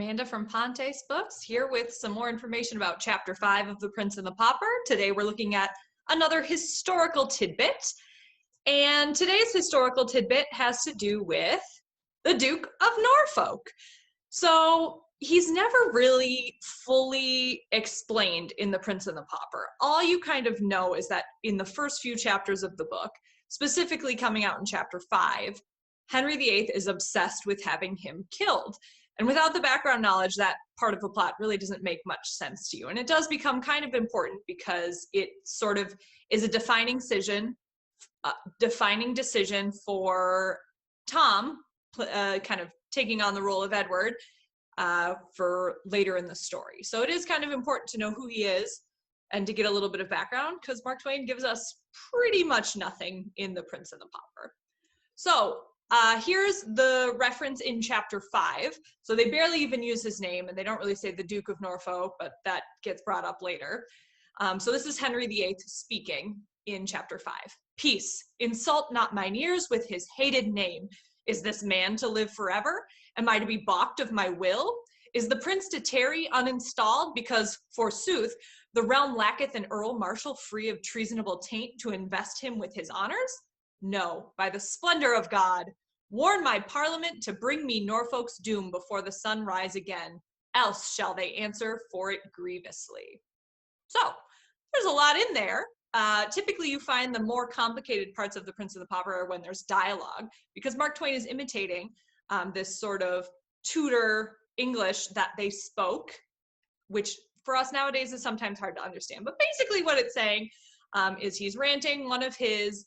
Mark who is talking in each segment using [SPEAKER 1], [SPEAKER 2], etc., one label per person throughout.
[SPEAKER 1] Amanda from Pontes Books, here with some more information about Chapter 5 of The Prince and the Pauper. Today we're looking at another historical tidbit, and today's historical tidbit has to do with the Duke of Norfolk. So he's never really fully explained in The Prince and the Pauper. All you kind of know is that in the first few chapters of the book, specifically coming out in Chapter 5, Henry VIII is obsessed with having him killed. And without the background knowledge, that part of the plot really doesn't make much sense to you. And it does become kind of important because it sort of is a defining decision for Tom, kind of taking on the role of Edward for later in the story. So it is kind of important to know who he is and to get a little bit of background, because Mark Twain gives us pretty much nothing in The Prince and the Pauper. So here's the reference in Chapter 5. So they barely even use his name, and they don't really say the Duke of Norfolk, but that gets brought up later. So this is Henry VIII speaking in Chapter 5. Peace, insult not mine ears with his hated name. Is this man to live forever? Am I to be balked of my will? Is the prince to tarry uninstalled? Because, forsooth, the realm lacketh an earl marshal free of treasonable taint to invest him with his honors? No, by the splendor of God, warn my parliament to bring me Norfolk's doom before the sun rise again, else shall they answer for it grievously. So, there's a lot in there. Typically, you find the more complicated parts of The Prince and the Pauper are when there's dialogue, because Mark Twain is imitating this sort of Tudor English that they spoke, which for us nowadays is sometimes hard to understand. But basically what it's saying is he's ranting. One of his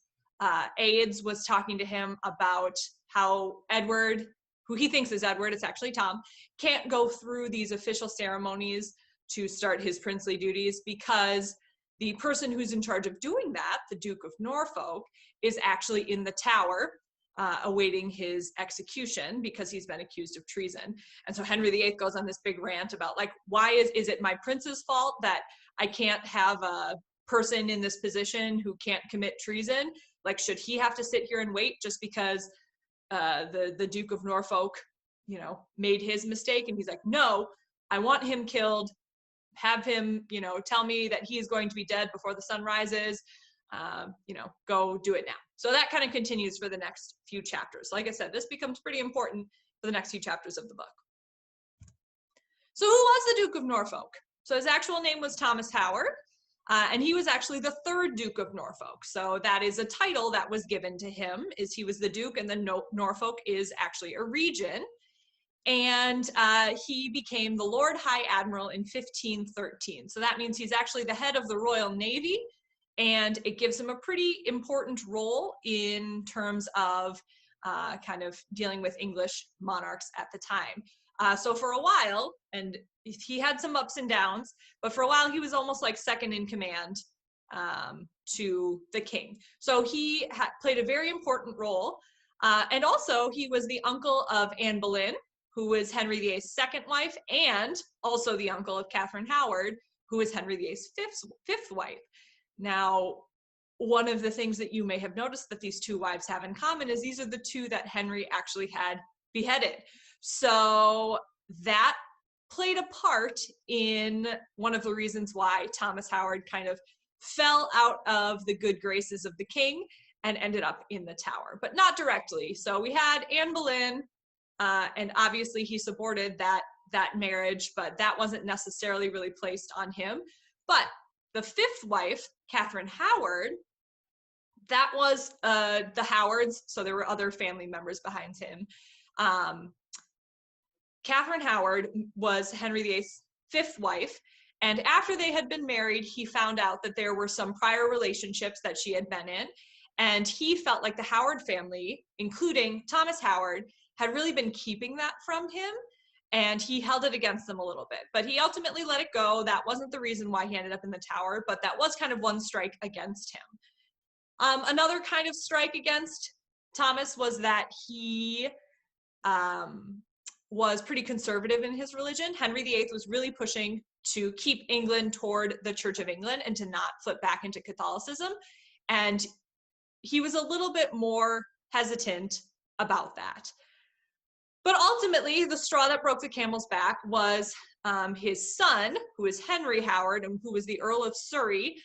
[SPEAKER 1] aides was talking to him about how Edward, who he thinks is Edward, it's actually Tom, can't go through these official ceremonies to start his princely duties because the person who's in charge of doing that, the Duke of Norfolk, is actually in the Tower awaiting his execution because he's been accused of treason. And so Henry VIII goes on this big rant about, like, why is it my prince's fault that I can't have a person in this position who can't commit treason? Like, should he have to sit here and wait just because the Duke of Norfolk, made his mistake? And he's like, no, I want him killed. Have him, tell me that he is going to be dead before the sun rises. Go do it now. So that kind of continues for the next few chapters. Like I said, this becomes pretty important for the next few chapters of the book. So who was the Duke of Norfolk? So his actual name was Thomas Howard, and he was actually the third Duke of Norfolk. So that is a title that was given to him, is he was the Duke, and then Norfolk is actually a region. And he became the Lord High Admiral in 1513. So that means he's actually the head of the Royal Navy, and it gives him a pretty important role in terms of kind of dealing with English monarchs at the time. So for a while, and he had some ups and downs, but for a while he was almost like second in command to the king. So he played a very important role. And also he was the uncle of Anne Boleyn, who was Henry VIII's second wife, and also the uncle of Catherine Howard, who was Henry VIII's fifth wife. Now, one of the things that you may have noticed that these two wives have in common is these are the two that Henry actually had beheaded. So that played a part in one of the reasons why Thomas Howard kind of fell out of the good graces of the king and ended up in the Tower, but not directly. So we had Anne Boleyn, and obviously he supported that marriage, but that wasn't necessarily really placed on him. But the fifth wife, Catherine Howard, that was the Howards, so there were other family members behind him. Catherine Howard was Henry VIII's fifth wife, and after they had been married, he found out that there were some prior relationships that she had been in, and he felt like the Howard family, including Thomas Howard, had really been keeping that from him, and he held it against them a little bit. But he ultimately let it go. That wasn't the reason why he ended up in the Tower, but that was kind of one strike against him. Another kind of strike against Thomas was that he was pretty conservative in his religion. Henry VIII was really pushing to keep England toward the Church of England and to not flip back into Catholicism. And he was a little bit more hesitant about that. But ultimately, the straw that broke the camel's back was his son, who is Henry Howard, and who was the Earl of Surrey,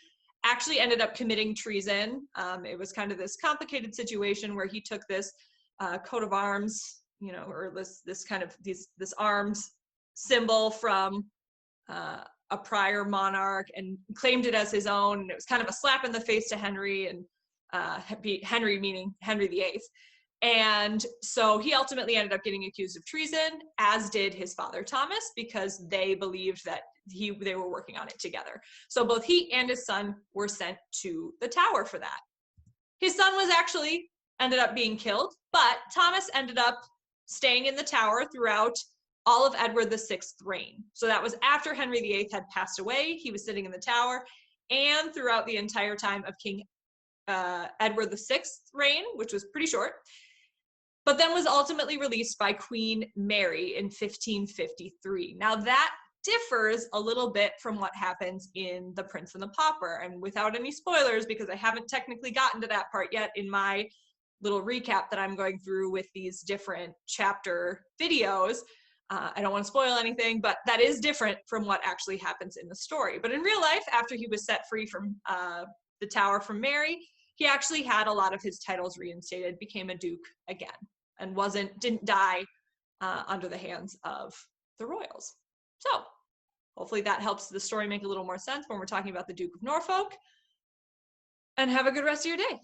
[SPEAKER 1] actually ended up committing treason. It was kind of this complicated situation where he took this coat of arms, you know, or this kind of this arms symbol from a prior monarch and claimed it as his own. And it was kind of a slap in the face to Henry, and Henry meaning Henry VIII. And so he ultimately ended up getting accused of treason, as did his father Thomas, because they believed that they were working on it together. So both he and his son were sent to the Tower for that. His son was actually ended up being killed, but Thomas ended up staying in the Tower throughout all of Edward VI's reign. So that was after Henry VIII had passed away. He was sitting in the Tower, and throughout the entire time of King Edward VI's reign, which was pretty short, but then was ultimately released by Queen Mary in 1553. Now that differs a little bit from what happens in The Prince and the Pauper, and without any spoilers, because I haven't technically gotten to that part yet in my little recap that I'm going through with these different chapter videos. I don't want to spoil anything, but that is different from what actually happens in the story. But in real life, after he was set free from the Tower from Mary, he actually had a lot of his titles reinstated, became a duke again, and didn't die under the hands of the royals. So hopefully that helps the story make a little more sense when we're talking about the Duke of Norfolk. And have a good rest of your day.